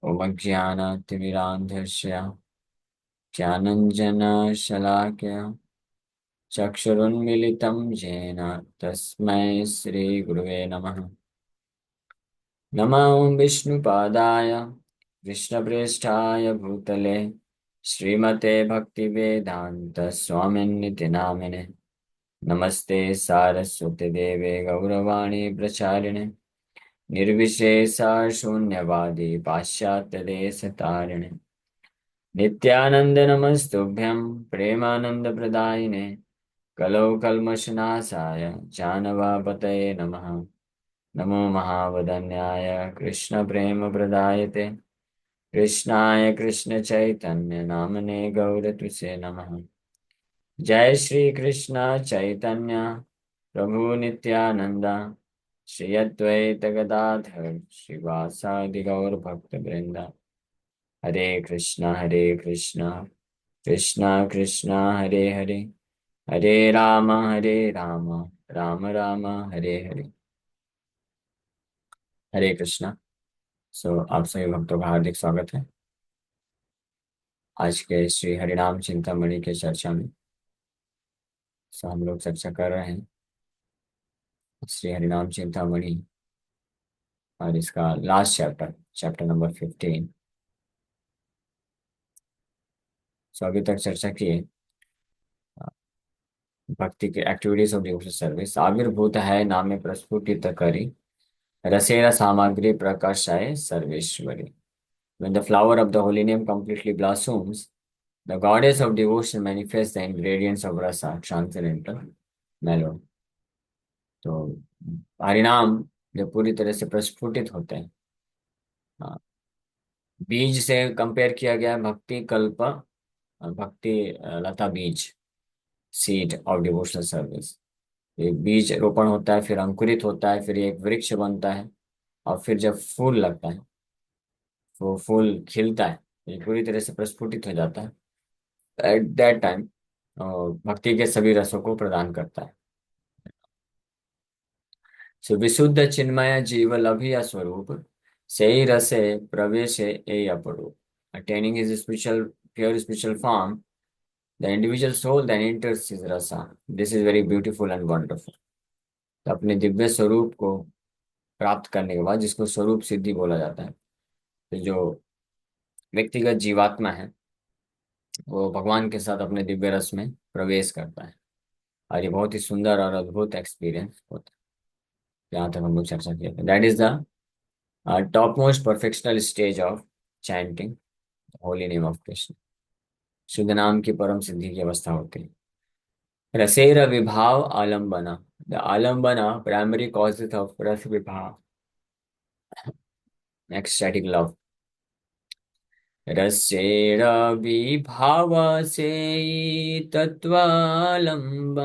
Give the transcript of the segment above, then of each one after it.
ओमज्ञानतिमिरान्धस्य ज्ञानञ्जनशलाकया चक्षुरुन्मिलितं येन तस्मै श्रीगुरुवे नमः। नमः ॐ विष्णुपादाय कृष्णप्रेष्ठाय भूतले श्रीमते भक्तिवेदान्त स्वामिन्निति नामिने। नमस्ते सारस्वती देवे गौरवाणी प्रचारिणे निर्विशेषा शून्यवादी पाश्चात्यदेशतारिणे नित्यानंद नमस्तुभ्यं प्रेमानंदप्रदायिने कलौ कल्मषनाशाय जानवापतये नमः। नमो महावदन्याय कृष्णप्रेमप्रदायते कृष्णाय कृष्णचैतन्य नामने गौरतुसे नमः। जय श्री कृष्ण चैतन्य प्रभु नित्यानंद श्री अद्वैत गदाधर श्रीवासादि गौर भक्त वृंद। हरे कृष्णा कृष्णा कृष्णा हरे हरे हरे राम राम राम हरे हरे। हरे कृष्णा। आप सभी भक्तों का हार्दिक स्वागत है आज के श्री हरिनाम चिंतामणि के चर्चा में। हम लोग चर्चा कर रहे हैं श्री हरिनाम चिंतामणि और इसका लास्ट चैप्टर, चैप्टर नंबर 15। अभी तक चर्चा की है भक्ति के एक्टिविटीज ऑफ डिवोशनल सर्विस। आविर्भूत है नामे प्रस्फुटित करी रसेरा सामग्री प्रकाशाय Sarveshwari. When the flower of the holy name completely blossoms, the goddess of devotion manifests the ingredients of rasa, transcendental melody. तो हरिनाम जब पूरी तरह से प्रस्फुटित होते हैं, हाँ, बीज से कंपेयर किया गया है भक्ति कल्प, भक्ति लता बीज, सीड ऑफ डिवोशनल सर्विस। एक बीज रोपण होता है, फिर अंकुरित होता है, फिर ये एक वृक्ष बनता है, और फिर जब फूल लगता है, वो फूल खिलता है, ये पूरी तरह से प्रस्फुटित हो जाता है। एट दैट टाइम भक्ति के सभी रसों को प्रदान करता है। सो विशुद्ध चिन्मय जीव लभिया स्वरूप से ही रसे प्रवेश ए अपरूप। Attaining his spiritual pure spiritual form, the individual soul then enters his rasa. This is very beautiful and wonderful. तो अपने दिव्य स्वरूप को प्राप्त करने के बाद, जिसको स्वरूप सिद्धि बोला जाता है, तो जो व्यक्तिगत जीवात्मा है वो भगवान के साथ अपने दिव्य रस में प्रवेश करता है। और ये बहुत ही सुंदर और अद्भुत एक्सपीरियंस होता है। यहाँ तक हम लोग चर्चा किए थे। That is the top most perfectional stage of chanting Holi name of Krishna. शुद्ध नाम की परम सिद्धि की अवस्था होती है। रसेर विभाव आलम्बना, द आलम्बना प्राइमरी कॉजेज ऑफ रस विभाव, ecstatic love। रसेर विभाव से तत्वालंबना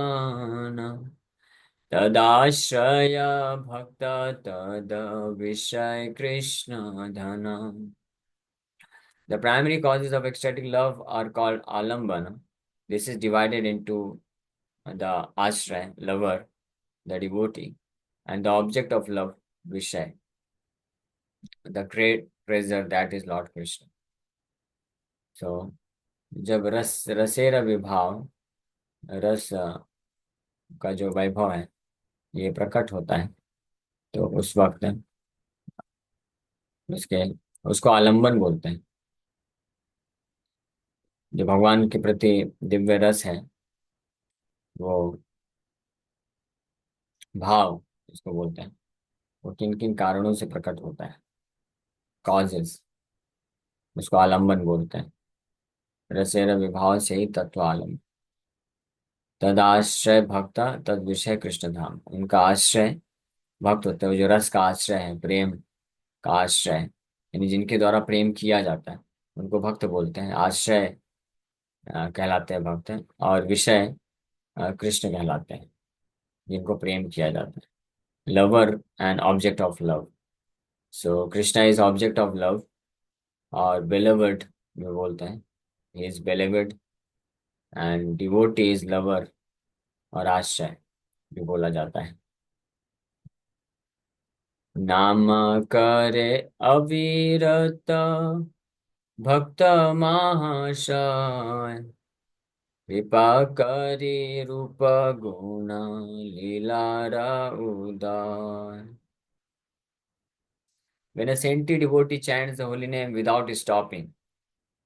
तदाश्रय भक्त तद विषय कृष्ण धन। The primary causes of ecstatic love are called alambana. This is divided into the ashray, lover, the devotee, and the object of love, vishay, the great treasure that is Lord Krishna. So, जब रसेरा विभाव, रस का जो वैभव है ये प्रकट होता है, तो उस वक्त उसके उसको आलंबन बोलते हैं। जो भगवान के प्रति दिव्य रस है, वो भाव इसको बोलते हैं। वो किन किन कारणों से प्रकट होता है, कॉजेस, उसको आलंबन बोलते हैं। रसेर विभाव से ही तत्व आलम्बन। तद आश्रय भक्त तद विषय कृष्ण धाम। उनका आश्रय भक्त होते हैं, जो रस का आश्रय है, प्रेम का आश्रय, यानी जिनके द्वारा प्रेम किया जाता है उनको भक्त बोलते हैं। आश्रय कहलाते हैं भक्त, और विषय कृष्ण कहलाते हैं, जिनको प्रेम किया जाता है। Lover and object of love. So Krishna is object of love, और बेलवर्ड में बोलते हैं, he is beloved, and devotee is lover और आश्रय भी बोला जाता है। नाम करे अविरत भक्त महाशय, कृपा करी रूप गुण लीलारा उदय. When a saintly devotee chants the holy name without stopping,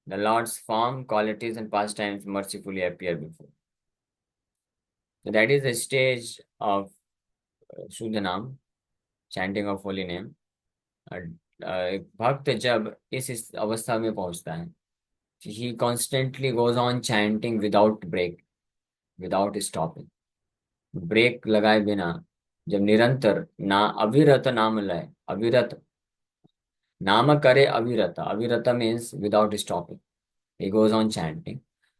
the Lord's form, qualities, and pastimes mercifully appear before. So that is the stage of Shuddhanam, chanting of holy name. एक भक्त जब इस अवस्था में पहुंचता है, he constantly goes on chanting without break, without stopping. Break लगाए बिना जब निरंतर ना अविरत नाम लय, अविरत नाम करे अविरत, अविरत means without stopping. He goes on chanting.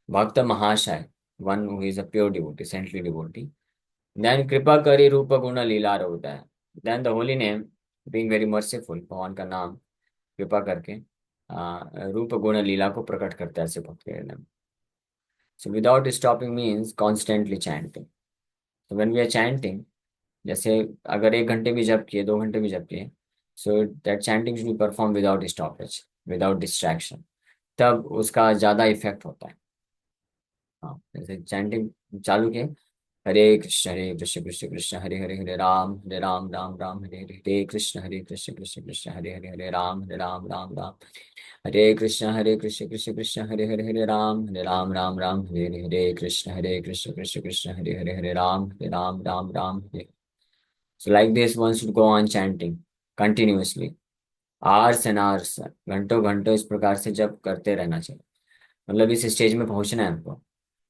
Bhakta Mahashaya, one who is a pure devotee, saintly devotee. Then Kripa Kari Rupa Guna Leela होता है. Then the holy name, being very merciful, भगवान का नाम कृपा करके रूप गुण लीला को प्रकट करता है ऐसे भक्त के हृदय में. So without stopping means constantly chanting. So when we are chanting, जैसे अगर 1 घंटे भी जप किए, 2 घंटे भी जप किए, so that chanting should be performed without stoppage, without distraction. तब उसका ज्यादा इफेक्ट होता है. हाँ, जैसे चैंटिंग चालू किए, हरे कृष्ण कृष्ण कृष्ण हरे हरे, हरे राम राम राम हरे हरे, हरे कृष्ण कृष्ण कृष्ण हरे हरे, हरे राम राम राम, हरे कृष्ण कृष्ण हरे हरे, हरे राम राम राम हरे हरे, हरे कृष्ण कृष्ण कृष्ण हरे हरे, हरे राम राम राम हरे. So like this one should go on chanting continuously, hours and hours, घंटों घंटों इस प्रकार से जब करते रहना चाहिए. मतलब इस स्टेज में पहुंचना है हमको.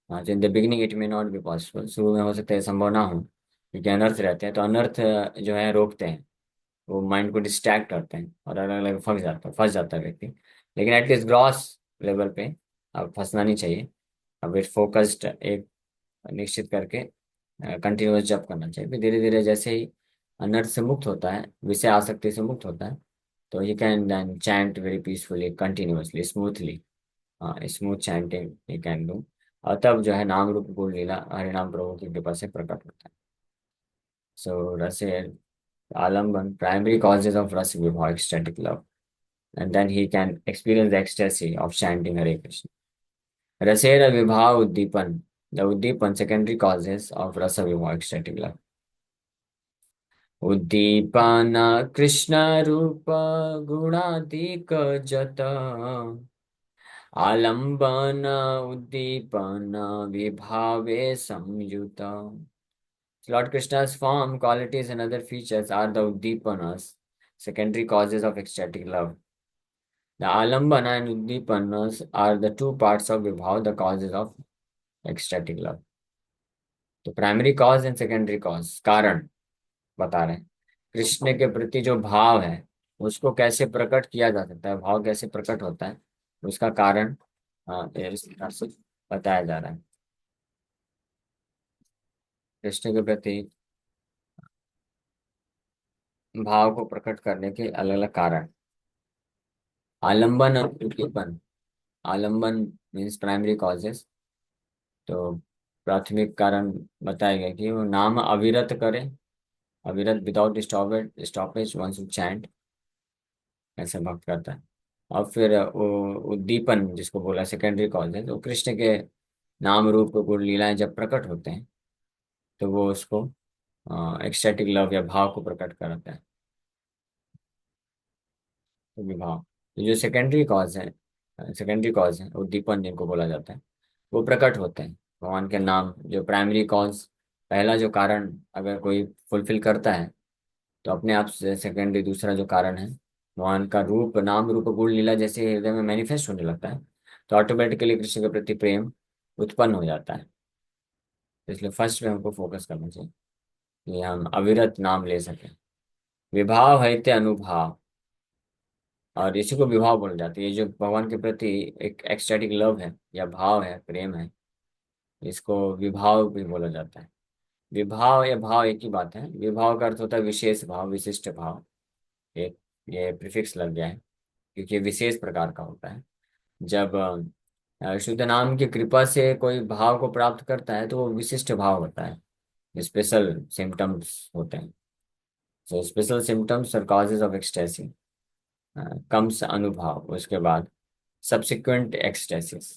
हाँ, तो in the beginning it may not be possible, शुरू में हो सकता है संभव ना हो, क्योंकि अनर्थ रहते हैं. तो अनर्थ जो है रोकते हैं, वो माइंड को डिस्ट्रैक्ट करते हैं और अलग अलग फंस जाता है व्यक्ति. लेकिन एटलीस्ट ग्रॉस लेवल पे अब फंसना नहीं चाहिए. अब इट फोकस्ड एक निश्चित करके कंटिन्यूअस जब करना चाहिए. फिर धीरे धीरे जैसे ही अनर्थ से मुक्त होता है, विषय आसक्ति से मुक्त होता है, तो you can then chant very peacefully, continuously, smoothly. Smooth chanting you can do. और तब जो है नाम रूप गुण लीला हरिनाम प्रभु की कृपा से प्रकट होता है. सो रसे आलम्बन, प्राइमरी कॉजेज ऑफ रस विभाव, ecstatic love, and then he can experience the ecstasy of chanting Hare Krishna. रसेर विभाव उद्दीपन, the उद्दीपन secondary causes of rasa Vibhav, ecstatic love. उद्दीपन कृष्ण रूप गुणाधिक जत, आलम्बन उद्दीपन विभावे संयुत. Lord Krishna's form, qualities, and other features are the Uddipanas, secondary causes of ecstatic love. The Alambana and Uddipanas are the two parts of Vibhav, the causes of ecstatic love. तो primary cause and secondary cause, कारण बता रहे हैं. कृष्ण के प्रति जो भाव है उसको कैसे प्रकट किया जा सकता है, भाव कैसे प्रकट होता है, उसका कारण इस प्रकार से बताया जा रहा है. कृष्ण के प्रति भाव को प्रकट करने के अलग अलग कारण. आलंबन और उद्दीपन. आलंबन मीन्स प्राइमरी कॉजेस. तो प्राथमिक कारण बताया गया कि वो नाम अविरत करे, अविरत without stoppage one should chant, ऐसे भक्त करता है. और फिर वो उद्दीपन जिसको बोला सेकेंडरी कॉज है, तो कृष्ण के नाम रूप गुण लीलाएं जब प्रकट होते हैं तो वो उसको एक्सटैटिक लव या भाव को प्रकट करता है. तो विभाव, तो जो सेकेंडरी कॉज है उद्दीपन जिनको बोला जाता है, वो प्रकट होते हैं भगवान के नाम. जो प्राइमरी कॉज, पहला जो कारण अगर कोई फुलफिल करता है, तो अपने आप से सेकेंडरी दूसरा जो कारण है, भगवान का रूप, नाम रूप गुण लीला जैसे हृदय में मैनिफेस्ट होने लगता है, तो ऑटोमेटिकली कृष्ण के प्रति प्रेम उत्पन्न हो जाता है. इसलिए फर्स्ट में हमको फोकस करना चाहिए कि हम अविरत नाम ले सकें. विभाव है ते अनुभाव, और इसी को विभाव बोला जाता है. ये जो भगवान के प्रति एक एक्सटैटिक लव है या भाव है, प्रेम है, इसको विभाव भी बोला जाता है. विभाव या भाव एक ही बात है. विभाव का अर्थ होता है विशेष भाव, विशिष्ट भाव. एक ये प्रीफिक्स लग गया है क्योंकि ये विशेष प्रकार का होता है. जब शुद्ध नाम की कृपा से कोई भाव को प्राप्त करता है तो वो विशिष्ट भाव होता है, स्पेशल सिम्टम्स होते हैं. सो स्पेशल सिम्टम्स और कॉजेज ऑफ एक्सटेसी, कम्स अनुभव, उसके बाद सब्सिक्वेंट एक्सटेसिस।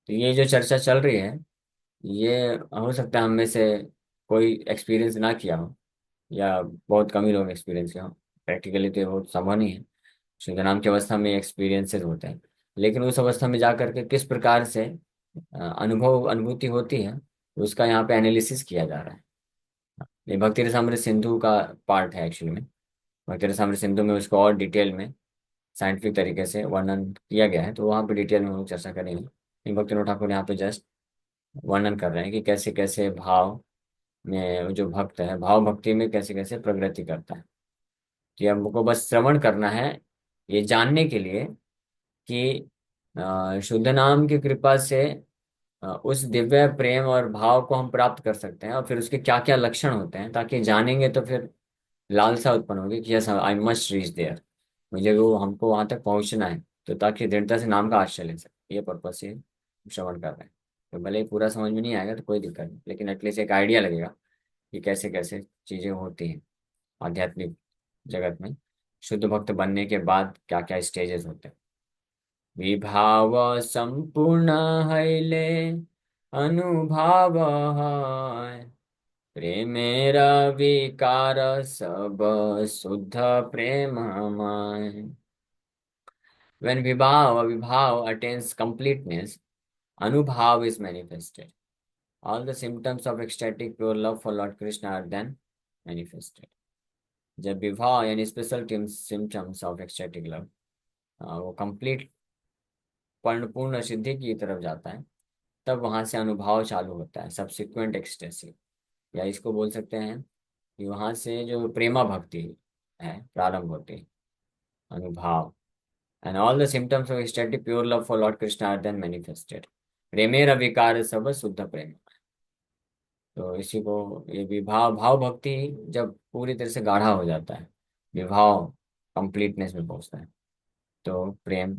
तो ये जो चर्चा चल रही है, ये हो सकता है हम में से कोई एक्सपीरियंस ना किया हो, या बहुत कम ही लोग एक्सपीरियंस किया हो। प्रैक्टिकली तो ये बहुत संभव नहीं है। शुद्धनाम की अवस्था में एक्सपीरियंसेस होते हैं, लेकिन उस अवस्था में जा करके किस प्रकार से अनुभूति होती है, उसका यहाँ पे एनालिसिस किया जा रहा है। ये भक्ति रसामृत सिंधु का पार्ट है एक्चुअली में। भक्ति रसामृत सिंधु में उसको और डिटेल में साइंटिफिक तरीके से वर्णन किया गया है, तो वहाँ पे डिटेल में हम लोग चर्चा करेंगे। लेकिन भक्ति ठाकुर यहाँ पे जस्ट वर्णन कर रहे हैं कि कैसे कैसे भाव में जो भक्त है, भाव भक्ति में कैसे कैसे प्रगति करता है। कि हमको बस श्रवण करना है, ये जानने के लिए कि शुद्ध नाम की कृपा से उस दिव्य प्रेम और भाव को हम प्राप्त कर सकते हैं, और फिर उसके क्या क्या लक्षण होते हैं, ताकि जानेंगे तो फिर लालसा उत्पन्न होगी कि yes I must reach there, मुझे वो हमको वहां तक पहुंचना है। तो ताकि दृढ़ता से नाम का आश्रय ले सके, ये पर्पज से श्रवण कर रहे हैं। तो भले ही पूरा समझ में नहीं आएगा तो कोई दिक्कत नहीं, लेकिन एटलीस्ट एक आइडिया लगेगा कि कैसे कैसे चीजें होती हैं आध्यात्मिक जगत में। शुद्ध भक्त बनने के बाद क्या क्या स्टेजेस होते हैं। विभाव संपूर्ण हईले अनुभाव है, प्रेमेर विकार सब शुद्ध प्रेममय। When vibhav attains completeness, anubhav is manifested. All the symptoms of ecstatic pure love for Lord Krishna are then manifested. जब विभाव यानी special symptoms of ecstatic love वो कंप्लीट पूर्ण सिद्धि की तरफ जाता है, तब वहां से अनुभाव चालू होता है, सब्सिक्वेंट एक्सटेसी। या इसको बोल सकते हैं कि वहां से जो प्रेमा भक्ति है प्रारंभ होती है, अनुभाव। And all the symptoms of ecstatic pure love for Lord Krishna are then manifested. प्रेमेर विकार सब शुद्ध प्रेम। तो इसी को ये विभाव भाव भक्ति जब पूरी तरह से गाढ़ा हो जाता है, विभाव कंप्लीटनेस में पहुंचता है, तो प्रेम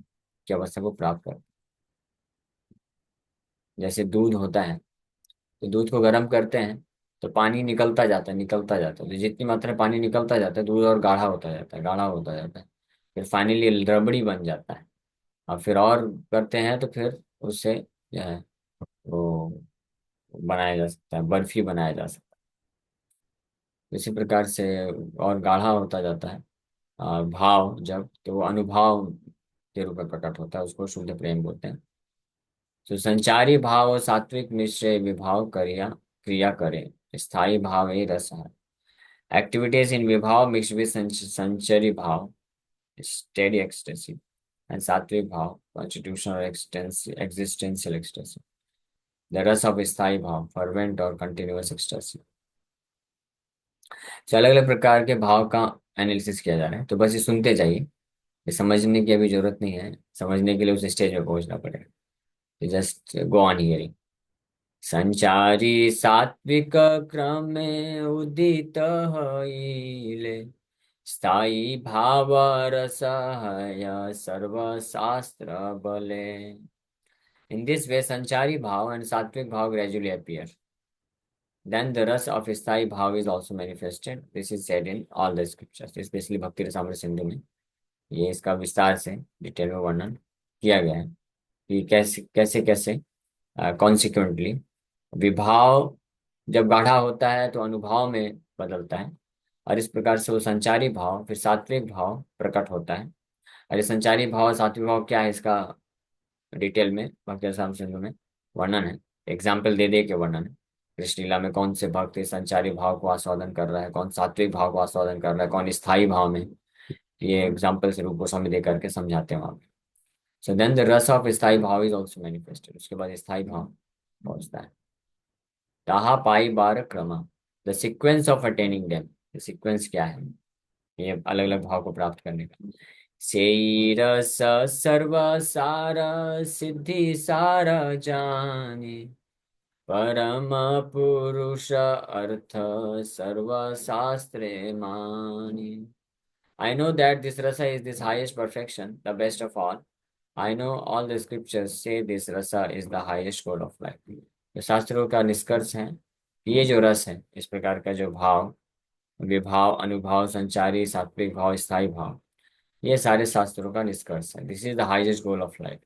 की अवस्था को प्राप्त कर। जैसे दूध होता है, तो दूध को गर्म करते हैं तो पानी निकलता जाता है, निकलता जाता है। तो जितनी मात्रा में पानी निकलता जाता है, दूध और गाढ़ा होता जाता है, गाढ़ा होता जाता है। फिर फाइनली रबड़ी बन जाता है। और फिर और करते हैं तो फिर उससे जो है वो बनाया जा सकता है, बर्फी बनाया जा सकता है। इसी प्रकार से और गाढ़ा होता जाता है भाव जब, तो वो अनुभाव के रूप में प्रकट होता है, उसको शुद्ध प्रेम बोलते हैं। तो संचारी भाव और सात्विक मिश्र विभाव क्रिया क्रिया करें, स्थायी भाव ही रस है। Activities in vibhava mix with sanchari bhava, steady ecstasy, and sattvik bhava constitutional existential ecstasy, the rasa of sthayi bhava fervent और कंटिन्यूअस एक्सटेसी। तो अलग अलग प्रकार के भाव का एनालिसिस किया जा रहा है, तो बस ये सुनते जाइए। ये समझने की अभी जरूरत नहीं है, समझने के लिए उस स्टेज में पहुंचना पड़ेगा। तो जस्ट गो ऑन हियरिंग। संचारी सात्विक क्रमे उदित हईले, स्थायी भाव रसहय सर्वशास्त्र बले। In this way, Sanchari Bhav and Sattvic Bhav gradually appear. Then the rasa of Sthai Bhav is also manifested. This is said in all the scriptures, especially Bhakti Rasamrita Sindhu में ये इसका विस्तार से डिटेल में वर्णन किया गया है कि कैसे कैसे कैसे कॉन्सिक्वेंटली विभाव जब गाढ़ा होता है तो अनुभाव में बदलता है, और इस प्रकार से वो संचारी भाव फिर सात्विक भाव प्रकट होता है। और ये संचारी भाव सात्विक भाव क्या है, इसका डिटेल में भक्ति रसायन सिंधु में वर्णन है, एग्जाम्पल दे दे के वर्णन है। कृष्ण लीला में कौन से भक्त इस संचारी भाव को आस्वादन कर रहा है, कौन सात्विक भाव को आस्वादन कर रहा है, कौन स्थायी भाव में, ये एग्जाम्पल से रूप गोस्वामी दे करके समझाते हैं वहां पे। So then the rasa of sthayi भाव इज ऑल्सो मैनिफेस्टेड, उसके बाद स्थायी भाव पहुंचता है। ताहा पाई बार क्रमा, the sequence of attaining them, sequence क्या है ये अलग अलग भाव को प्राप्त करने का। सेई रस सर्व सार सिद्धि सार जाने, परम पुरुष अर्थ सर्व शास्त्रे माने। I know that this rasa is this highest perfection, the best of all. I know all the scriptures say this rasa is the highest goal of life. तो शास्त्रों का निष्कर्ष है कि ये जो रस है, इस प्रकार का जो भाव विभाव, अनुभाव, संचारी, सात्विक भाव, स्थायी भाव, ये सारे शास्त्रों का निष्कर्ष है। This is the highest goal of life.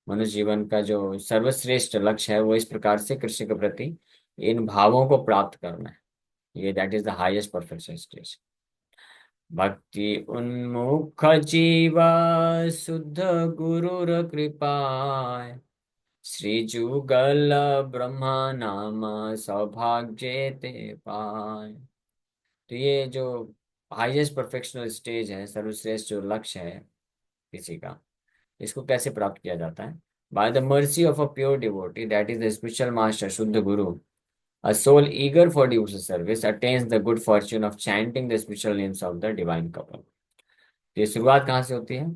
मनुष्य जीवन का जो सर्वश्रेष्ठ लक्ष्य है वो इस प्रकार से कृष्ण के प्रति इन भावों को प्राप्त करना है। ये that is the highest perfection stage. भक्ति उन्मुख जीव शुद्ध गुरुर कृपाय, श्री जुगल ब्रह्मा नाम सौभाग्य ते पाय। तो ये जो हाईएस्ट परफेक्शनल स्टेज है, सर्वश्रेष्ठ जो लक्ष्य है किसी का, इसको कैसे प्राप्त किया जाता है? By the mercy of a pure devotee, that is the spiritual master शुद्ध गुरु, a soul eager for devotional service attains the good fortune of chanting the spiritual names of the divine couple। ये शुरुआत कहाँ से होती है?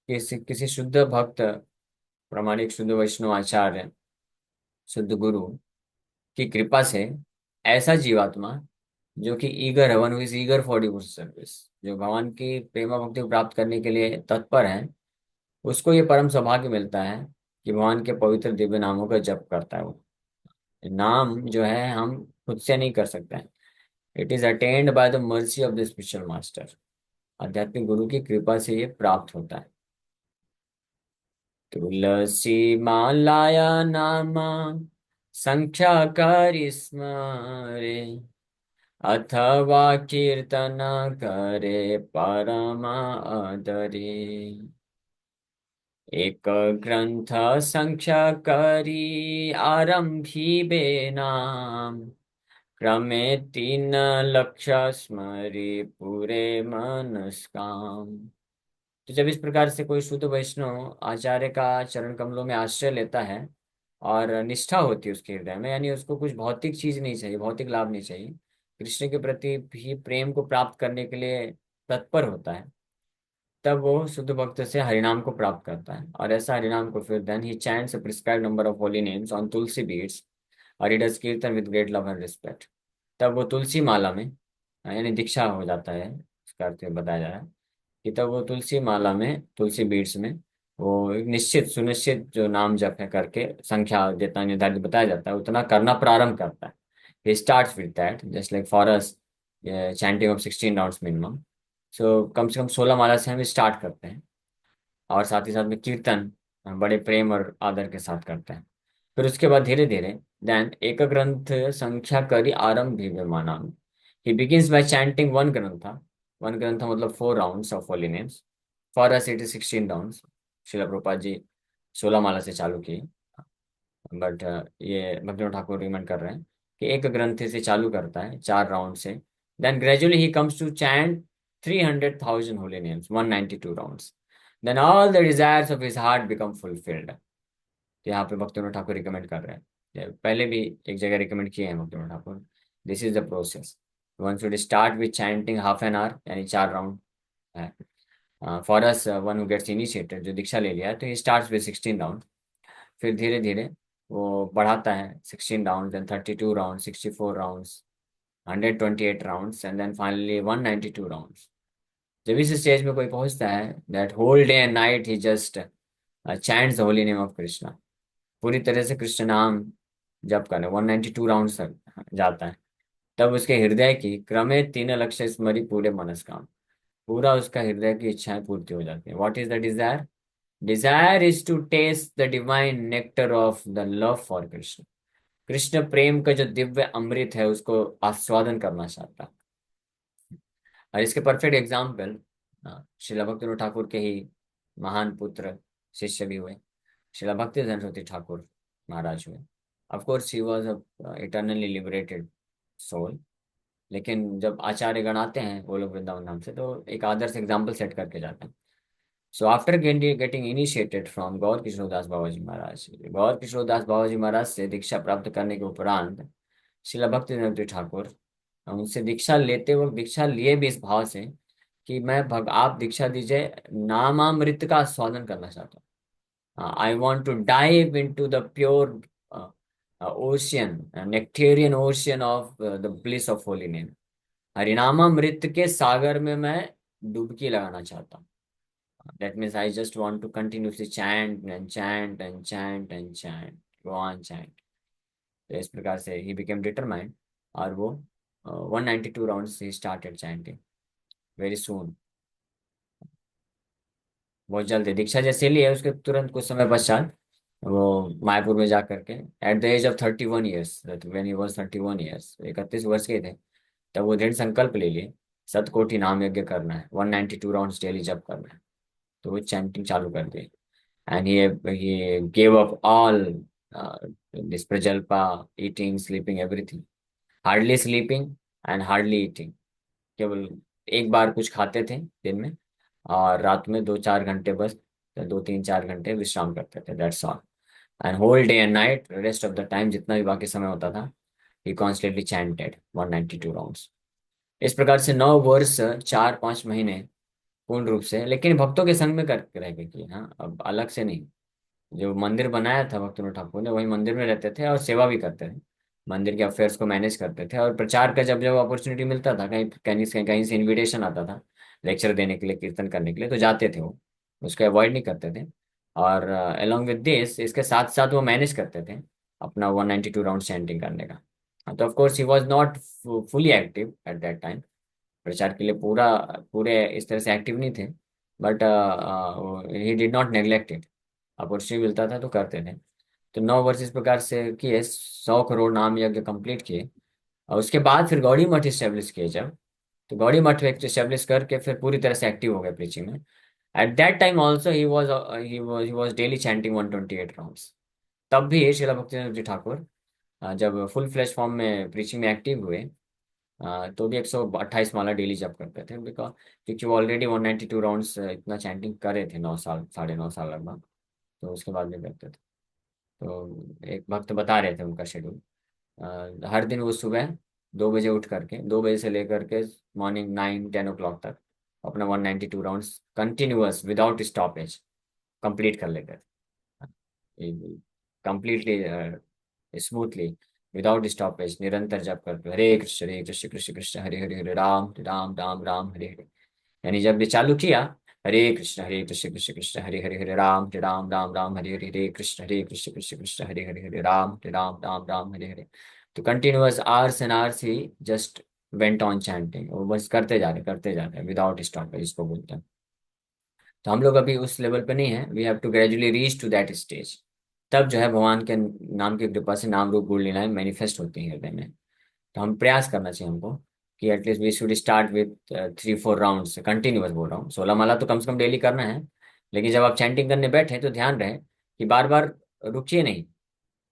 किसी शुद्ध भक्त, प्रामाणिक शुद्ध वैष्णव आचार्य, शुद्ध गुरु की कृपा से ऐसा जीवात्मा जो कि ईगर है, one who is eager for devotional service, जो भगवान की प्रेमा भक्ति को प्राप्त करने के लिए तत्पर है, उसको ये परम सौभाग्य मिलता है कि भगवान के पवित्र दिव्य नामों का जप करता है वो। नाम जो है हम खुद से नहीं कर सकते हैं। It is attend by the mercy of the spiritual master. आध्यात्मिक गुरु की कृपा से ये प्राप्त होता है। तुलसी मालाया नामा संख्या करि स्मरे, अथवा कीर्तन करे परम आदरे। एक ग्रंथ संख्या करी आरंभी नाम, क्रमे 3 लक्ष स्मरी पूरे मनस्काम। तो जब इस प्रकार से कोई शुद्ध वैष्णव आचार्य का चरण कमलों में आश्रय लेता है और निष्ठा होती है उसके हृदय में, यानी उसको कुछ भौतिक चीज नहीं चाहिए, भौतिक लाभ नहीं चाहिए, कृष्ण के प्रति भी प्रेम को प्राप्त करने के लिए तत्पर होता है, तब वो शुद्ध भक्त से हरिनाम को प्राप्त करता है। और ऐसा हरिनाम को फिर then he chants a prescribed number of holy names on tulsi beads, और he does kirtan with great love and respect. तब वो तुलसी माला में, यानी दीक्षा हो जाता है, इसका अर्थ बताया जा रहा है कि तब वो तुलसी माला में, तुलसी बीड्स में वो एक निश्चित सुनिश्चित जो नाम जप है करके, संख्या जितना निर्धारित बताया जाता है उतना करना प्रारंभ करता है। He starts with that just like for us chanting of 16 rounds minimum. So कम से कम 16 माला से हम स्टार्ट करते हैं, और साथ ही साथ में कीर्तन बड़े प्रेम और आदर के साथ करते हैं। फिर उसके बाद धीरे धीरे देन एक ग्रंथ संख्या करी आरंभ भी माना, he begins by chanting one grantha. One grantha मतलब 4 rounds of holy names, for us it is 16 rounds. Shrila Prabhupada जी 16 माला से चालू की, बट ये भक्ति ठाकुर रिकमेंड कर रहे हैं कि एक ग्रंथ से चालू करता है 4 राउंड से, then gradually he comes to chant 300,000 holy names, 192 rounds, then all the desires of his heart become fulfilled. तो यहाँ पे भक्ति ठाकुर रिकमेंड कर रहे हैं, ये पहले भी एक जगह रिकमेंड किए हैं Bhakti Thakur. This is the process, one should start with chanting half an hour, यानी 4 राउंड है। For us one who gets initiated, जो दीक्षा ले लिया है, तो ही स्टार्ट्स विद 16 राउंड। फिर धीरे धीरे वो बढ़ाता है 16 round, then 32 round, 64 rounds, 128 rounds, and then finally 192 rounds. जब इस स्टेज में कोई पहुंचता है, that whole day and night he just chants the holy name of Krishna, पूरी तरह से कृष्ण नाम जप करने 192 राउंड तक जाता है, तब उसके हृदय की क्रमे 3 लक्ष स्मरी पूरे मनस्काम, पूरा उसका हृदय की इच्छाएं पूर्ति हो जाती है। What is the desire? Desire is to taste the divine nectar of the love for Krishna. Krishna प्रेम का जो दिव्य अमृत है उसको आस्वादन करना चाहता है। और इसके परफेक्ट एग्जाम्पल श्रीला भक्ति ठाकुर के ही महान पुत्र शिष्य भी हुए, श्रीला भक्ति सरस्वती ठाकुर महाराज हुए। Of course he was a eternally liberated soul, लेकिन जब आचार्य गण आते हैं वो लोग वृंदावन धाम से, तो एक आदर्श एग्जाम्पल सेट करके जाते हैं। So after getting initiated from Gaur Kishoredas Baba ji Maharaj, Gaur Kishoredas Baba ji Maharaj से दीक्षा प्राप्त करने के उपरांत श्रीला भक्ति विनोद ठाकुर उनसे दीक्षा लेते वक्त दीक्षा लिए भी इस भाव से कि मैं आप दीक्षा दीजिए, नामामृत का आस्वादन करना चाहता हूँ। I want to dive into the pure ocean, nectarean ocean of the bliss of holy name. हरिनामामृत के सागर में मैं डुबकी लगाना चाहता हूँ। That means I just want to continuously chant and chant and chant and chant, go on chant। तो इस प्रकार से he became determined, और वो 192 rounds he started chanting very soon. बहुत जल्दी दीक्षा जैसे ली है उसके तुरंत कुछ समय पश्चात वो मायापुर में जा करके at the age of 31 years, when he was 31 years, 31 वर्ष के थे, तब वो दृढ़ संकल्प ले लिए सतकोटि नाम यज्ञ करना है, 192 राउंड्स डेली जप करना है। तो वो चैंटिंग चालू कर दी। And he gave up all uh, this prajalpa, eating, sleeping, everything, hardly sleeping and hardly eating। केवल एक बार कुछ खाते थे दिन में, और रात में 2-4 घंटे बस, 2-3-4 घंटे विश्राम करते थे, that's all. And whole day and night, rest of the time जितना भी बाकी समय होता था, ही कॉन्स्टेंटली चैंटेड 192 राउंड्स। इस प्रकार से 9 वर्ष 4-5 महीने पूर्ण रूप से, लेकिन भक्तों के संग में करके रह गए कि हाँ, अब अलग से नहीं। जो मंदिर बनाया था भक्तों ठाकुर ने, वही मंदिर में रहते थे और सेवा भी करते थे, मंदिर के अफेयर्स को मैनेज करते थे, और प्रचार का जब जब अपॉर्चुनिटी मिलता था, कहीं से इनविटेशन आता था लेक्चर देने के लिए, कीर्तन करने के लिए, तो जाते थे वो, उसको अवॉइड नहीं करते थे। और अलोंग विद दिस, इसके साथ साथ वो मैनेज करते थे अपना 192 राउंड चैंटिंग करने का। हाँ, तो of course he was not fully active at that time, प्रचार के लिए पूरे इस तरह से एक्टिव नहीं थे, but he did not neglect it, opportunity मिलता था तो करते थे। तो 9 वर्ष इस प्रकार से किए, 100 करोड़ नाम यज्ञ कंप्लीट किए। और उसके बाद फिर गौड़ी मठ इस्टेब्लिश किए जब, तो गौड़ी मठ इस्टेब्लिश करके फिर पूरी तरह से एक्टिव हो गए प्रीचिंग में। At that time also he was daily chanting 128 rounds. तब भी श्रीला भक्तिवेदांत जी ठाकुर जब फुल फ्लैश फॉर्म में प्रीचिंग में एक्टिव हुए, तो भी 128 माला डेली जप करते थे, बिकॉज क्योंकि वो ऑलरेडी 192 राउंड्स इतना चैंटिंग करे थे, 9 साल, 9.5 साल लगभग। तो उसके बाद भी करते थे। तो एक भक्त बता रहे थे उनका शेड्यूल, हर दिन वो सुबह 2 बजे उठ करके, 2 बजे से लेकर के मॉर्निंग 9-10 ओ क्लॉक तक अपना 192 rounds continuous without stoppage complete कर लेते थे, कंप्लीटली स्मूथली, विदाउट स्टॉपेज, निरंतर जप करते, हरे कृष्ण कृष्ण कृष्ण हरे हरे, हरे राम राम राम हरे हरे। यानी जब ये चालू किया, हरे कृष्ण कृष्ण कृष्ण हरे हरे, हरे राम राम राम हरे हरे, हरे कृष्ण कृष्ण कृष्ण हरे हरे, हरे राम राम राम हरे हरे। तो continuous hours and hours he just went on chanting, वो बस करते जा रहे विदाउट स्टॉप, इसको बोलते हैं। तो हम लोग अभी उस लेवल पे नहीं है, we have to gradually reach to that stage. तब जो है भगवान के नाम की कृपा से नाम रूप गुण लीलाएं मैनिफेस्ट होती हैं हृदय में। तो हम प्रयास करना चाहिए हमको कि at least we should start with 3-4 rounds continuous, बोल रहा हूँ, 16 माला तो कम से कम डेली करना है। लेकिन जब आप चैंटिंग करने बैठे तो ध्यान रहे कि बार बार रुकिए नहीं,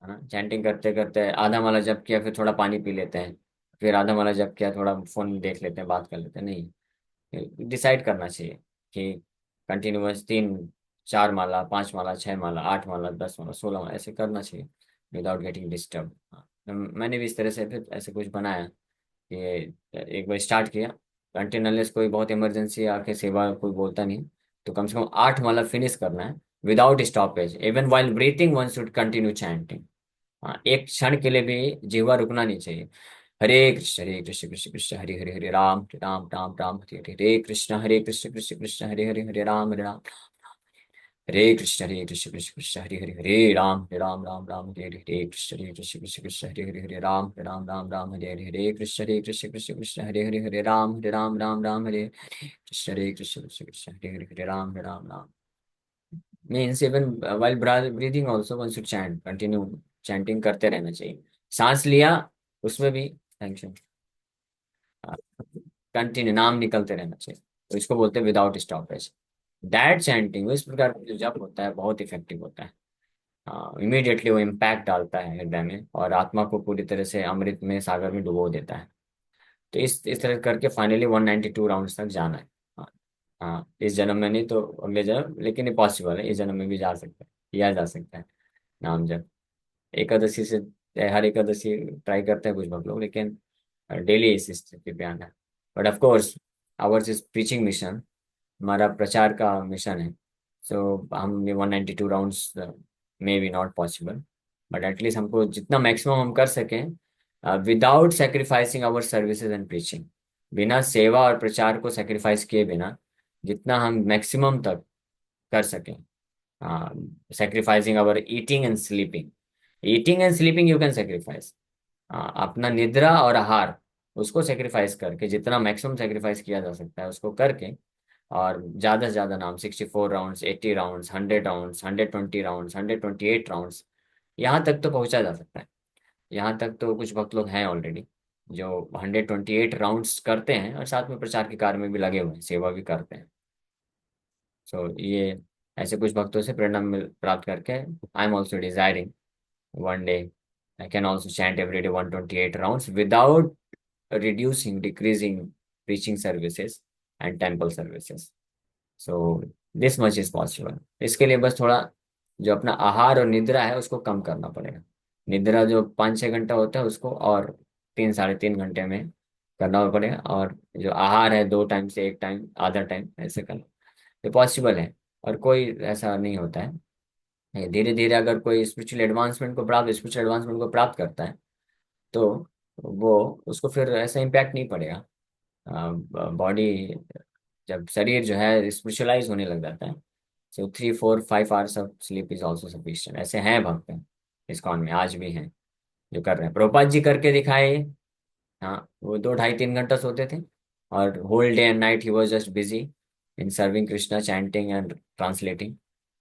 है ना। चैंटिंग करते करते आधा माला जप किया, फिर थोड़ा पानी पी लेते हैं, फिर आधा माला जप किया, थोड़ा फोन देख लेते हैं, बात कर लेते हैं, नहीं, डिसाइड करना चाहिए कि कंटिन्यूअस 3-4 माला, 5 माला, 6 माला, 8 माला, 10 माला, 16 माला ऐसे करना चाहिए विदाउट गेटिंग डिस्टर्ब। मैंने भी इस तरह से फिर ऐसे कुछ बनाया कि एक बार स्टार्ट किया कंटिन्यूअस, कोई बहुत इमरजेंसी आके सेवा कोई बोलता नहीं, तो कम से कम 8 माला फिनिश करना है without stoppage, even while breathing one should continue chanting. हाँ, एक क्षण के लिए भी जीवा रुकना नहीं चाहिए। Hare Krishna Krishna Krishna Hare Hare, Hare Rama Rama Rama Hare Hare, Hare Krishna Krishna Krishna Hare Hare, Hare Rama, Hare Krishna Krishna Krishna Hare Hare, Hare Rama Rama Hare Hare, Hare Krishna Krishna Krishna Hare Hare, Hare Rama Rama Hare Hare, Hare Krishna Krishna Krishna Hare Hare, Hare Rama Rama Hare, Hare Krishna Krishna Krishna Hare Hare, Hare Rama Rama. Means even while breathing also one should chant, continue chanting करते रहना चाहिए। सांस लिया उसमें भी, थैंक यू, कंटिन्यू नाम निकलते रहना चाहिए, तो इसको बोलते हैं विदाउट स्टॉपेज। दैट चैंटिंग, इस प्रकार का जो जप होता है बहुत इफेक्टिव होता है। इमीडिएटली वो इम्पैक्ट डालता है हृदय में और आत्मा को पूरी तरह से अमृत में, सागर में डुबो देता है। तो इस तरह करके फाइनली 192 राउंड्स तक जाना है। हाँ, हाँ, इस जन्म में नहीं तो अगले जन्म, लेकिन ये पॉसिबल है, इस जन्म में भी जा सकता है, किया जा सकता है नाम जप। एकादशी से, हर एकादशी ट्राई करते हैं कुछ भक्त लोग, लेकिन डेली इस स्थिति पे आना है। But of course ours is preaching mission, हमारा प्रचार का मिशन है। सो हम ये 192 rounds may be not possible, but at least हमको जितना मैक्सिमम हम कर सकें without sacrificing our services and preaching, बिना सेवा और प्रचार को सेक्रीफाइस किए बिना जितना हम मैक्सिमम तक कर सकें, sacrificing our eating and sleeping. Eating and sleeping you can sacrifice, अपना निद्रा और आहार उसको सेक्रीफाइस करके, जितना मैक्सिमम सेक्रीफाइस किया जा सकता है उसको करके, और ज़्यादा से ज़्यादा नाम, 64 rounds, 80 rounds, 100 rounds, 120 rounds, 128 rounds, यहाँ तक तो पहुंचा जा सकता है। यहाँ तक तो कुछ भक्त लोग हैं ऑलरेडी जो 128 राउंड्स करते हैं और साथ में प्रचार के कार्य में भी लगे हुए हैं, सेवा भी करते हैं। सो ये ऐसे कुछ भक्तों से प्रेरणा मिल प्राप्त करके I am also desiring one day I can also chant every day 128 rounds without reducing, decreasing preaching services and temple services. So this much is possible. इसके लिए बस थोड़ा जो अपना आहार और निद्रा है उसको कम करना पड़ेगा। निद्रा जो 5-6 घंटा होता है उसको और 3-3.5 घंटे में करना पड़ेगा, और जो आहार है 2 टाइम से 1 टाइम, आधा टाइम ऐसे करना। ये पॉसिबल है, और कोई ऐसा नहीं होता है। धीरे धीरे अगर कोई स्पिरिचुअल एडवांसमेंट को प्राप्त करता है तो वो उसको फिर ऐसा इम्पैक्ट नहीं पड़ेगा। बॉडी, जब शरीर जो है स्पिरिचुअलाइज होने लग जाता है, सो 3-4-5 hours of sleep is also sufficient. ऐसे हैं भक्त हैं इस्कॉन में, आज भी हैं जो कर रहे हैं। प्रभुपाद जी करके दिखाए। हाँ, वो 2 ढाई 3 घंटा सोते थे, और whole day and night he was just busy in serving Krishna, chanting and translating.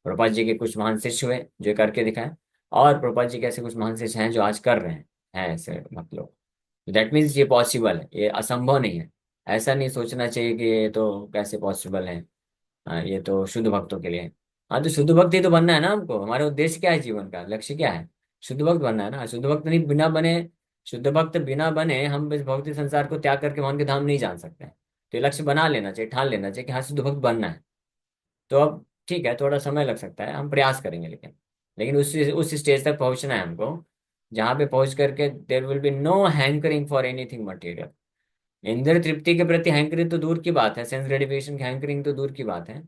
Prabhupada ji के कुछ महान शिष्य हुए जो करके दिखाए, और प्रभुपाद जी के ऐसे कुछ महान शिष्य हैं जो आज कर रहे हैं ऐसे मतलब। दैट मीन्स ये पॉसिबल है, ये असंभव नहीं है। ऐसा नहीं सोचना चाहिए कि ये तो कैसे पॉसिबल है, ये तो शुद्ध भक्तों के लिए है। हाँ, तो शुद्ध भक्त ही तो बनना है ना हमको। हमारा उद्देश्य क्या है, जीवन का लक्ष्य क्या है? शुद्ध भक्त बनना है ना। शुद्ध भक्त नहीं बिना बने, शुद्ध भक्त बिना बने हम इस भौतिक संसार को त्याग करके भगवान के धाम नहीं जान सकते हैं। तो ये लक्ष्य बना लेना चाहिए, ठान लेना चाहिए कि हाँ, शुद्ध भक्त बनना है। तो अब ठीक है, थोड़ा समय लग सकता है, हम प्रयास करेंगे, लेकिन उस स्टेज तक पहुंचना है हमको जहाँ पे पहुंच करके there will be no hankering for anything material. इंद्रिय तृप्ति के प्रति हैंकरिंग तो दूर की बात है, सेंस ग्रेटिफिकेशन की हैंकरिंग तो दूर की बात है।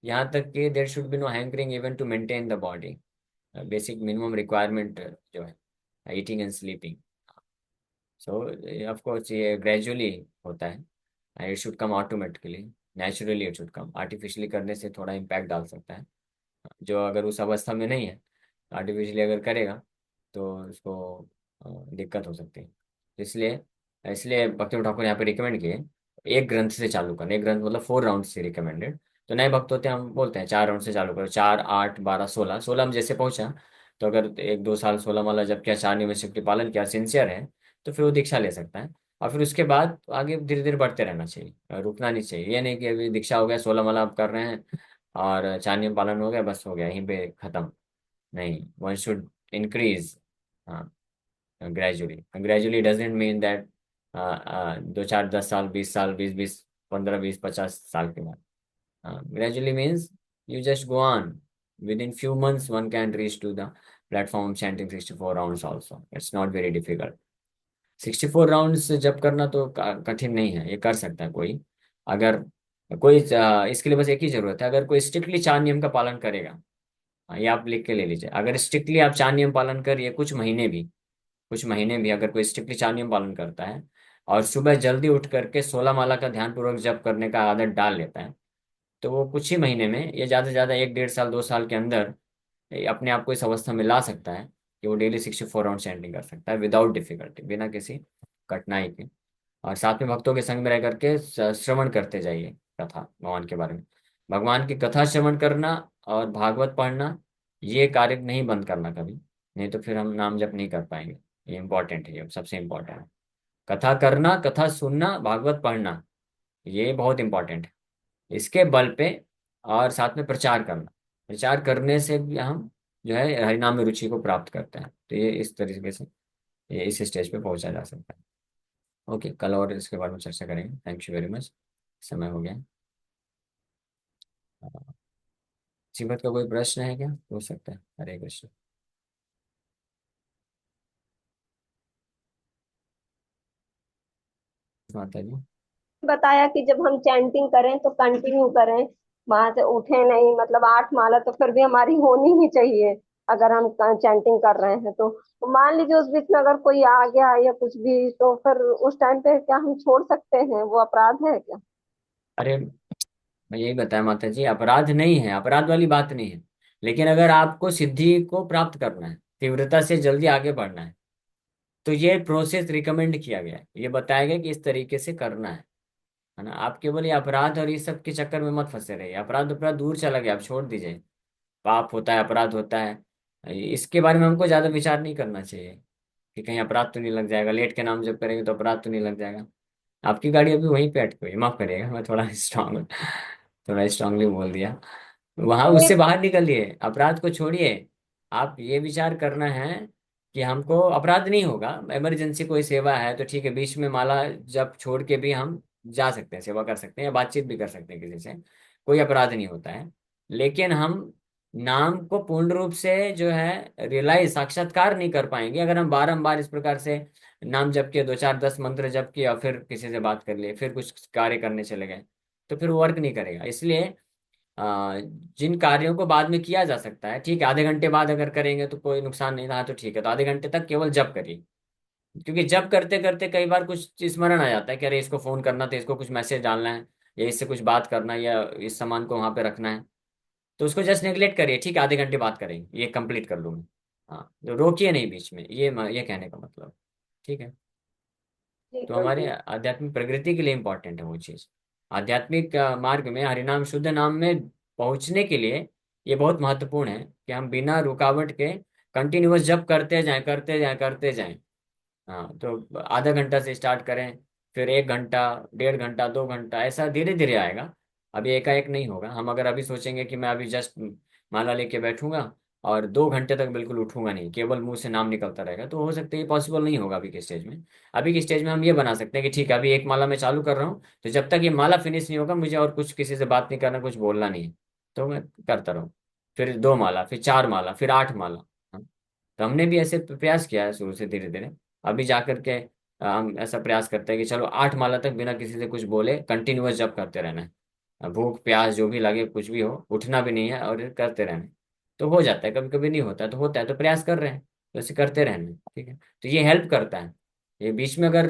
यहाँ तक कि there should be no hankering even to maintain the body, basic minimum requirement जो है, eating and sleeping. So of course ये ग्रेजुअली होता है, it should come automatically, naturally it should come. Artificially करने से थोड़ा इम्पैक्ट डाल सकता है। जो अगर उस अवस्था में नहीं है, आर्टिफिशियली अगर करेगा तो उसको दिक्कत हो सकती है। इसलिए इसलिए भक्ति ठाकुर ने यहाँ पे रिकमेंड किए एक ग्रंथ से चालू करना। एक ग्रंथ मतलब 4 राउंड से रिकमेंडेड। तो नए भक्त होते हैं, हम बोलते हैं 4 राउंड से चालू करो, 4, 8, 12, 16, 16 में जैसे पहुंचा, तो अगर 1-2 साल 16 माला जब किया, 4 नियम के पालन किया, सिंसियर है, तो फिर वो दीक्षा ले सकता है। और फिर उसके बाद आगे धीरे धीरे बढ़ते रहना चाहिए, रुकना नहीं चाहिए। ये नहीं कि अभी दीक्षा हो गया, 16 माला आप कर रहे हैं और 4 नियम पालन हो गया, बस हो गया यहीं पे खत्म। नहीं, वन शुड इंक्रीज। हाँ, gradually. Gradually doesn't mean that 2, 4, 10 साल, 20 साल, 20, 20, 15, 20, 50 साल के बाद। Gradually means you just go on. Within few months, one can reach to the platform chanting 64 rounds also. It's not very difficult. 64 rounds जब करना तो कठिन नहीं है, ये कर सकता है कोई। अगर कोई इसके लिए बस एक ही जरूरत है, अगर कोई स्ट्रिक्टली 4 नियम का पालन करेगा। ये आप लिख के ले लीजिए, अगर स्ट्रिक्टली आप 4 नियम पालन करिए, कुछ महीने भी अगर कोई स्ट्रिक्टली 4 नियम पालन करता है, और सुबह जल्दी उठ करके 16 माला का ध्यान पूर्वक जप करने का आदत डाल लेता है, तो वो कुछ ही महीने में, ये ज़्यादा से ज़्यादा 1-1.5 साल 2 साल के अंदर ये अपने आप को इस अवस्था में ला सकता है कि वो डेली 64 राउंड चैंटिंग कर सकता है विदाउट डिफिकल्टी, बिना किसी कठिनाई के। और साथ में भक्तों के संग में रह करके श्रवण करते जाइए कथा भगवान के बारे में। भगवान की कथा श्रवण करना और भागवत पढ़ना, ये कार्य नहीं बंद करना कभी, नहीं तो फिर हम नाम जप नहीं कर पाएंगे। ये इंपॉर्टेंट है, ये सबसे इम्पोर्टेंट है। कथा करना, कथा सुनना, भागवत पढ़ना, ये बहुत इंपॉर्टेंट है। इसके बल पे, और साथ में प्रचार करना, प्रचार करने से भी हम जो है हरिनाम में रुचि को प्राप्त करते हैं। तो ये इस तरीके से ये इस स्टेज पे पहुंचा जा सकता है। ओके, कल और इसके बारे में चर्चा करेंगे। थैंक यू वेरी मच, समय हो गया। श्रीमत का कोई प्रश्न है क्या, हो सकता है? हरे कृष्ण। माता जी। बताया कि जब हम चैंटिंग करें तो कंटिन्यू करें, वहां से उठे नहीं। मतलब 8 माला तो फिर भी हमारी होनी ही चाहिए अगर हम चैंटिंग कर रहे हैं तो मान लीजिए उस बीच में अगर कोई आ गया या कुछ भी, तो फिर उस टाइम पे क्या हम छोड़ सकते हैं? वो अपराध है क्या? अरे, मैं यही बताया माता जी, अपराध नहीं है, अपराध वाली बात नहीं है। लेकिन अगर आपको सिद्धि को प्राप्त करना है, तीव्रता से जल्दी आगे बढ़ना है, तो ये प्रोसेस रिकमेंड किया गया है, ये बताया गया कि इस तरीके से करना है ना। आप केवल ये अपराध और ये सब के चक्कर में मत फंसे रहिए, अपराध अपराध दूर चला गया, आप छोड़ दीजिए। पाप होता है, अपराध होता है, इसके बारे में हमको ज्यादा विचार नहीं करना चाहिए कि कहीं अपराध तो नहीं लग जाएगा, लेट के नाम जब करेंगे तो अपराध तो नहीं लग जाएगा। आपकी गाड़ी अभी वहीं पे अटकी हुई है, माफ करिएगा मैं थोड़ा स्ट्रांगली बोल दिया। वहां ये उससे बाहर निकलिए, अपराध को छोड़िए। आप ये विचार करना है कि हमको अपराध नहीं होगा, इमरजेंसी कोई सेवा है तो ठीक है, बीच में माला जब छोड़ के भी हम जा सकते हैं, सेवा कर सकते हैं या बातचीत भी कर सकते हैं किसी से, कोई अपराध नहीं होता है। लेकिन हम नाम को पूर्ण रूप से जो है रियलाइज, साक्षात्कार नहीं कर पाएंगे अगर हम बारंबार इस प्रकार से नाम जप किए, 2 4 10 मंत्र जप किए और फिर किसी से बात कर लिए, फिर कुछ कार्य करने चले गए, तो फिर वर्क नहीं करेगा। इसलिए जिन कार्यों को बाद में किया जा सकता है, ठीक है, आधे घंटे बाद अगर करेंगे तो कोई नुकसान नहीं रहा तो ठीक है, तो आधे घंटे तक केवल जप करिए। क्योंकि जप करते करते कई बार कुछ स्मरण आ जाता है कि अरे इसको फोन करना था, इसको कुछ मैसेज डालना है, या इससे कुछ बात करना है, या इस सामान को वहां पे रखना है, तो उसको जस्ट नेग्लेक्ट करिए, ठीक है आधे घंटे बात करेंगे, ये कंप्लीट कर लूंगा। हाँ, तो रोकिए नहीं बीच में, ये कहने का मतलब। ठीक है। जी तो प्रभु हमारे जी। आध्यात्मिक प्रगति के लिए इम्पोर्टेंट है वो चीज। आध्यात्मिक मार्ग में, हरिनाम शुद्ध नाम में पहुंचने के लिए ये बहुत महत्वपूर्ण है कि हम बिना रुकावट के कंटिन्यूअस जप करते जाएं, करते जाएं, करते जाएं। हाँ, तो आधा घंटा से स्टार्ट करें, फिर 1 घंटा, 1.5 घंटा, 2 घंटा, ऐसा धीरे धीरे आएगा। अभी एकाएक नहीं होगा। हम अगर अभी सोचेंगे कि मैं अभी जस्ट माला लेके बैठूंगा और 2 घंटे तक बिल्कुल उठूंगा नहीं, केवल मुंह से नाम निकलता रहेगा, तो हो सकता है ये पॉसिबल नहीं होगा अभी के स्टेज में। अभी की स्टेज में हम ये बना सकते हैं कि ठीक है, अभी एक माला मैं चालू कर रहा हूँ, तो जब तक ये माला फिनिश नहीं होगा मुझे और कुछ किसी से बात नहीं करना, कुछ बोलना नहीं है, तो मैं करता रहूँ। फिर 2 माला, फिर 4 माला, फिर 8 माला। हाँ, तो हमने भी ऐसे प्रयास किया है शुरू से धीरे धीरे। अभी जाकर के हम ऐसा प्रयास करते हैं कि चलो 8 माला तक बिना किसी से कुछ बोले कंटिन्यूअस जब करते रहना है। भूख प्यास जो भी लगे, कुछ भी हो, उठना भी नहीं है और ये करते रहना है। तो हो जाता है, कभी कभी नहीं होता है तो होता है, तो प्रयास कर रहे हैं, तो ऐसे करते रहना है। ठीक है, तो ये हेल्प करता है। ये बीच में अगर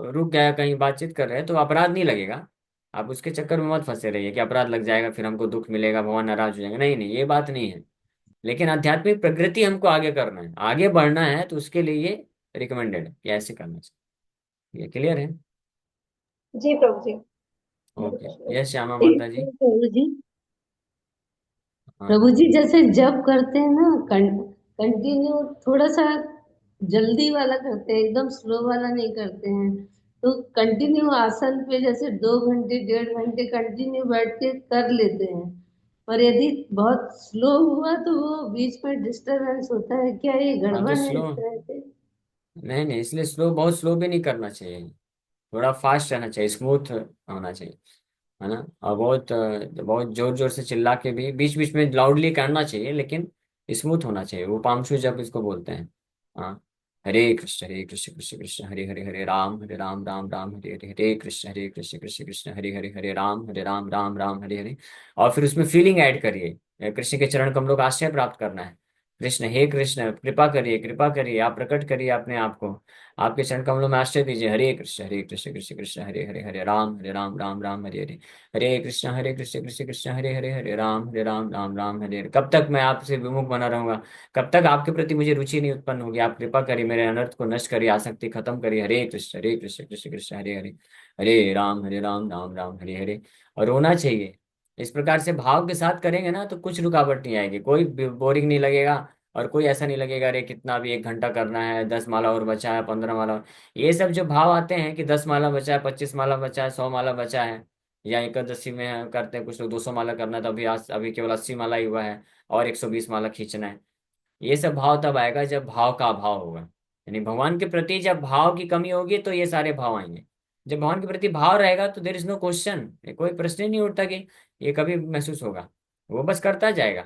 रुक गया, कहीं बातचीत कर रहे हैं, तो अपराध नहीं लगेगा। आप उसके चक्कर में मत फंसे रहिए कि अपराध लग जाएगा फिर हमको दुख मिलेगा, भगवान नाराज हो जाएंगे, नहीं नहीं, ये बात नहीं है। लेकिन आध्यात्मिक प्रगति हमको आगे करना है, आगे बढ़ना है, तो उसके लिए ये रिकमेंडेड है कि ऐसे करना चाहिए। ये क्लियर है? जी प्रभु जी। ओके, यस श्यामा एक माता जी। प्रभु जी, हाँ। प्रभु जी जैसे जब करते हैं ना, कंटिन्यू थोड़ा सा जल्दी वाला करते हैं, एकदम स्लो वाला नहीं करते हैं। तो कंटिन्यू आसन पे जैसे 2 घंटे 1.5 घंटे कंटिन्यू बैठ के कर लेते हैं। और यदि बहुत स्लो हुआ तो वो बीच में डिस्टरबेंस होता है, क्या ये हाँ, तो गड़बड़ है स्लो, इस तरह से? नहीं नहीं, इसलिए स्लो, बहुत स्लो भी नहीं करना चाहिए, थोड़ा फास्ट रहना चाहिए, स्मूथ होना चाहिए, है ना। और बहुत जोर जोर से चिल्ला के भी बीच बीच में लाउडली करना चाहिए, लेकिन स्मूथ होना चाहिए, वो पामशु जब इसको बोलते हैं। हाँ, हरे कृष्ण कृष्ण कृष्ण हरे हरे, हरे राम राम राम हरे हरे, हरे कृष्ण कृष्ण कृष्ण हरे हरे, हरे राम राम राम हरे हरे। और फिर उसमें फीलिंग ऐड करिए, कृष्ण के चरण कमलों का आश्रय प्राप्त करना है। कृष्ण, हे कृष्ण कृपा करिए, कृपा करिए, आप प्रकट करिए अपने आप को, आपके चरण कमलों में आश्रय दीजिए। हरे कृष्ण कृष्ण कृष्ण हरे हरे, हरे राम राम राम हरे हरे, हरे कृष्ण कृष्ण कृष्ण हरे हरे, हरे राम राम राम हरे हरे। कब तक मैं आपसे विमुख बना रहूंगा, कब तक आपके प्रति मुझे रुचि नहीं उत्पन्न होगी? आप कृपा करिए, मेरे अनर्थ को नष्ट करिए, आसक्ति खत्म करिए। हरे कृष्ण कृष्ण कृष्ण हरे हरे, हरे राम राम राम हरे हरे। और रोना चाहिए, इस प्रकार से भाव के साथ करेंगे ना तो कुछ रुकावट नहीं आएगी, कोई बोरिंग नहीं लगेगा, और कोई ऐसा नहीं लगेगा अरे कितना भी 1 घंटा करना है, 10 माला और बचा है, 15 माला ये सब जो भाव आते हैं कि 10 माला बचा है, 25 माला बचा है, 100 माला बचा है, या एकादशी में करते हैं कुछ लोग 200 माला करना है, तो अभी आज अभी केवल 80 माला ही हुआ है और 120 माला खींचना है। ये सब भाव तब आएगा जब भाव का अभाव होगा, यानी भगवान के प्रति जब भाव की कमी होगी तो ये सारे भाव आएंगे। जब भगवान के प्रति भाव रहेगा तो देर इज नो क्वेश्चन, कोई प्रश्न ही नहीं उठता कि ये कभी महसूस होगा, वो बस करता जाएगा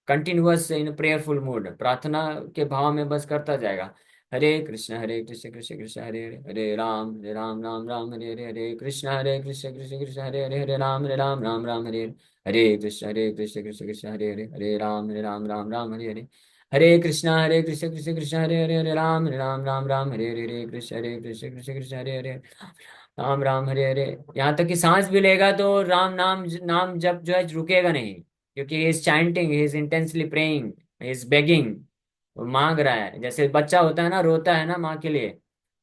कंटिन्यूअस इन प्रेयरफुल मूड, प्रार्थना के भाव में बस करता जाएगा। हरे कृष्ण कृष्ण कृष्ण हरे हरे, हरे राम राम राम हरे हरे, हरे कृष्ण कृष्ण कृष्ण हरे हरे, हरे राम राम राम हरे हरे, हरे कृष्ण कृष्ण कृष्ण हरे हरे, हरे राम राम राम हरे हरे, हरे कृष्ण कृष्ण कृष्ण हरे हरे, हरे राम राम राम हरे हरे, हरे कृष्ण कृष्ण कृष्ण हरे हरे, राम राम हरे हरे। यहाँ तक कि सांस भी लेगा तो राम नाम नाम जब जो है रुकेगा नहीं, क्योंकि he is chanting, he is intensely praying, he is begging, वो मांग रहा है, जैसे बच्चा होता है ना, रोता है ना माँ के लिए।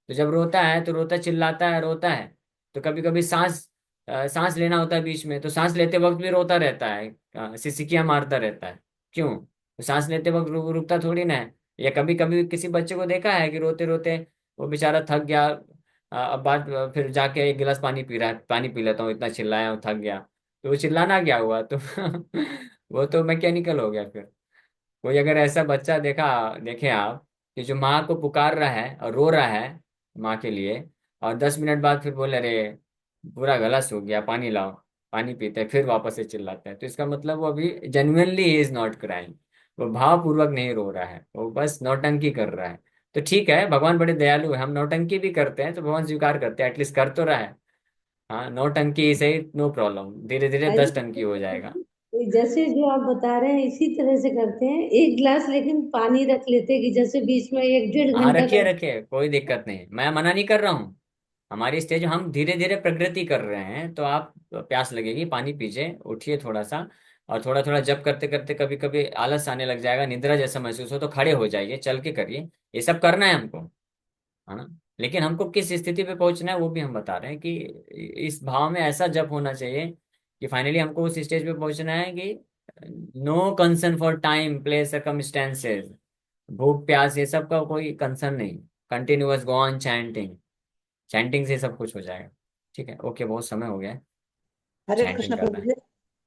तो जब रोता है तो रोता, चिल्लाता है, रोता है। तो कभी कभी सांस लेना होता है बीच में, तो सांस लेते वक्त भी रोता रहता है, सिसकियां मारता रहता है। क्यों? तो सांस लेते वक्त रुकता थोड़ी ना है। या कभी कभी किसी बच्चे को देखा है कि रोते रोते वो बेचारा थक गया, अब बात, फिर जाके एक गिलास पानी पी रहा है, पानी पी लेता हूँ, इतना चिल्लाया हूँ, थक गया। तो वो चिल्लाना क्या हुआ? तो वो तो मैकेनिकल हो गया फिर। कोई अगर ऐसा बच्चा देखे आप, कि जो माँ को पुकार रहा है और रो रहा है माँ के लिए, और 10 मिनट बाद फिर बोले, अरे पूरा गला सूख गया, पानी लाओ, पानी पीते हैं, फिर वापस से चिल्लाते हैं, तो इसका मतलब वो अभी जेन्युइनली इज नॉट क्राइंग। वो भावपूर्वक नहीं रो रहा है, वो बस नौटंकी कर रहा है। तो ठीक है, भगवान बड़े दयालु है, हम नौटंकी भी करते हैं तो भगवान स्वीकार करते हैं, एटलीस्ट कर तो रहा है। हाँ, नौटंकी से नो प्रॉब्लम, धीरे धीरे अरे 10 टंकी हो जाएगा। जैसे जो आप बता रहे हैं इसी तरह से करते हैं, एक गिलास लेकिन पानी रख लेते हैं कि जैसे बीच में एक डेढ़ हाँ, घंटा रखिए का। रखिए, कोई दिक्कत नहीं, मैं मना नहीं कर रहा हूँ। हमारी स्टेज हम धीरे धीरे प्रगति कर रहे हैं, तो आप प्यास लगेगी, पानी पीजिए, उठिए थोड़ा सा। और थोड़ा थोड़ा जब करते करते कभी कभी आलस आने लग जाएगा, निद्रा जैसा महसूस हो, तो खड़े हो जाइए, चल के करिए। ये सब करना है हमको, है ना। लेकिन हमको किस स्थिति पे पहुंचना है वो भी हम बता रहे हैं, कि इस भाव में ऐसा जप होना चाहिए कि फाइनली हमको उस स्टेज पे पहुंचना है कि no concern for time, place, circumstances, भूख प्यास ये सब का कोई कंसर्न नहीं। Continuous go on chanting, chanting से सब कुछ हो जाएगा। ठीक है, ओके, बहुत समय हो गया है, हरे चैंटिंग कृष्ण करना प्रभु है। जी।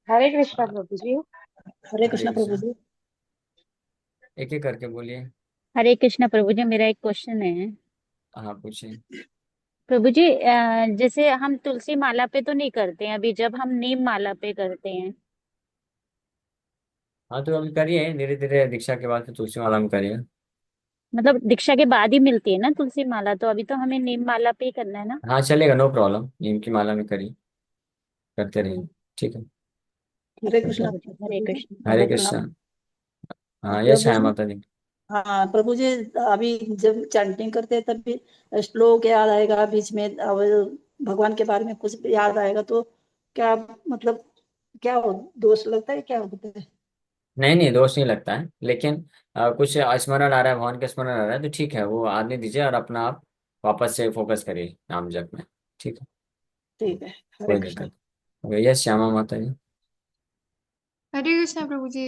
हरे कृष्णा हाँ, प्रभु जी। हरे हरे कृष्ण प्रभु कृष्णा। जी। एक एक करके बोलिए। हरे कृष्णा प्रभु जी, मेरा एक क्वेश्चन है। हाँ, पूछिए। प्रभु जी, जैसे हम तुलसी माला पे तो नहीं करते हैं अभी, जब हम नीम माला पे करते हैं। हाँ, तो अभी करिए धीरे धीरे, दीक्षा के बाद फिर तुलसी माला में करिए। मतलब दीक्षा के बाद ही मिलती है ना तुलसी माला, तो अभी तो हमें नीम माला पे ही करना है ना। हाँ, चलेगा, नो प्रॉब्लम, नीम की माला में करिए, करते रहिए। ठीक है। ठीक हरे है कृष्ण प्रभु जी, हरे प्रभु जी। कृष्ण। हरे आपको प्रणाम। कृष्णा। हाँ, यश प्रभु है जी। माता जी। हाँ प्रभु जी। अभी जब चैंटिंग करते हैं तब भी श्लोक याद आएगा बीच में, अब भगवान के बारे में कुछ भी याद आएगा तो क्या मतलब, क्या हो, दोष लगता है, क्या होता है? नहीं नहीं, दोष नहीं लगता है, लेकिन कुछ स्मरण आ रहा है, भगवान का स्मरण आ रहा है, तो ठीक है, वो आने दीजिए और अपना आप वापस से फोकस करिए नाम जप में। ठीक है, ठीक है। हरे कोई कृष्ण। दिक्कत नहीं। यस, श्यामा माता जी। हरे कृष्णा प्रभु जी।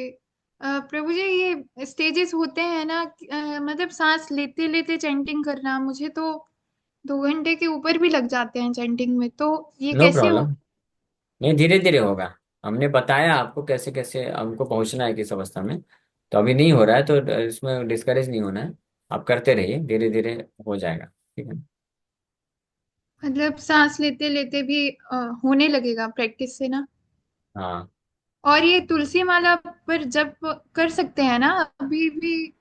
प्रभु जी, ये स्टेजेस होते हैं ना, मतलब सांस लेते लेते चैंटिंग करना, मुझे तो 2 घंटे के ऊपर भी लग जाते हैं चैंटिंग में, तो ये नो कैसे हो? प्रॉब्लम, नहीं, धीरे धीरे होगा। हमने बताया आपको कैसे कैसे हमको पहुंचना है किस अवस्था में। तो अभी नहीं हो रहा है, तो इसमें डिस्करेज नहीं होना है। आप करते रहिए, धीरे धीरे हो जाएगा। ठीक है। मतलब सांस लेते लेते भी होने लगेगा प्रैक्टिस से ना। हाँ, और ये तुलसी माला पर जब कर सकते हैं ना अभी भी,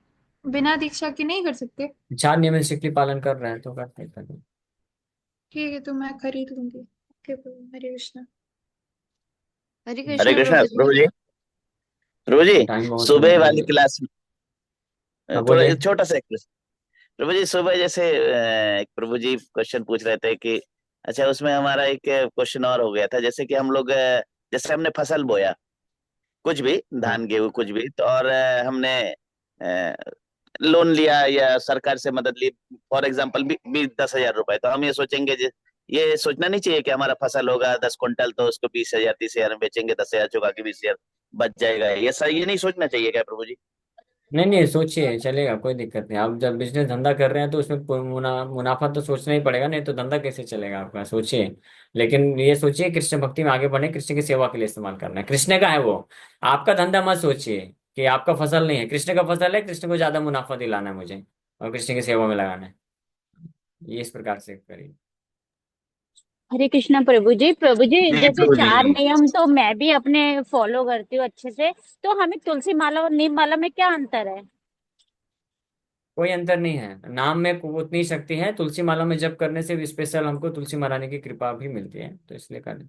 बिना दीक्षा के नहीं कर सकते? 4 नियम स्ट्रिक्टली पालन कर रहे हैं तो करते। ठीक है, तो मैं खरीद लूंगी। ओके प्रभु, हरे कृष्णा। हरे हरे कृष्णा कृष्णा प्रभु जी। प्रभु जी। प्रभु जी, टाइम बहुत हो सुबह गया वाली है। क्लास हाँ, में थोड़ा बोलिए। छोटा सा एक प्रश्न। प्रभु जी, सुबह जैसे एक प्रभु जी क्वेश्चन पूछ रहे थे कि अच्छा, उसमें हमारा एक क्वेश्चन और हो गया था, जैसे कि हम लोग जैसे हमने फसल बोया, कुछ भी हाँ, धान गेहूं कुछ भी, तो और हमने लोन लिया या सरकार से मदद ली, फॉर एग्जाम्पल 10,000 रुपए, तो हम ये सोचेंगे ये सोचना नहीं चाहिए कि हमारा फसल होगा 10 क्विंटल तो उसको 20,000 30,000 में बेचेंगे, 10,000 चुका के 20,000 बच जाएगा, ये सही, ये नहीं सोचना चाहिए क्या प्रभु जी? नहीं नहीं, सोचिए, चलेगा, कोई दिक्कत नहीं। आप जब बिजनेस धंधा कर रहे हैं तो उसमें मुनाफा तो सोचना ही पड़ेगा, नहीं तो धंधा कैसे चलेगा आपका, सोचिए। लेकिन ये सोचिए कृष्ण भक्ति में आगे बढ़े, कृष्ण की सेवा के लिए इस्तेमाल करना है, कृष्ण का है वो। आपका धंधा मत सोचिए कि आपका फसल नहीं है, कृष्ण का फसल है, कृष्ण को ज्यादा मुनाफा दिलाना है मुझे, और कृष्ण की सेवा में लगाना है। ये इस प्रकार से करिए। हरे कृष्णा प्रभु जी। प्रभु जी, जी जैसे प्रभु जी। 4 नियम तो मैं भी अपने फॉलो करती हूँ अच्छे से, तो हमें तुलसी माला और नीम माला में क्या अंतर है। कोई अंतर नहीं है, नाम में उतनी शक्ति है, तुलसी माला में जप करने से भी स्पेशल हमको तुलसी महारानी की कृपा भी मिलती है, तो इसलिए करें।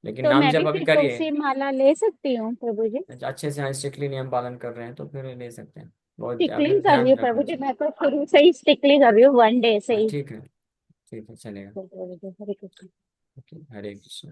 लेकिन तो नाम मैं भी जप अभी फिर करिए। तुलसी माला ले सकती हूँ प्रभु जी। अच्छे से, हाँ, स्ट्रिक्टली नियम पालन कर रहे हैं तो फिर ले सकते हैं। बहुत स्टिकलिंग अभी कर रही ध्यान हूँ रखना प्रभु जी, चाहिए। मैं तो शुरू से ही स्टिकली कर रही हूँ, 1 डे से हाँ, ही। ठीक है, ठीक है, चलेगा। प्रभु जी, हरे कृष्ण। ओके, हरे कृष्ण।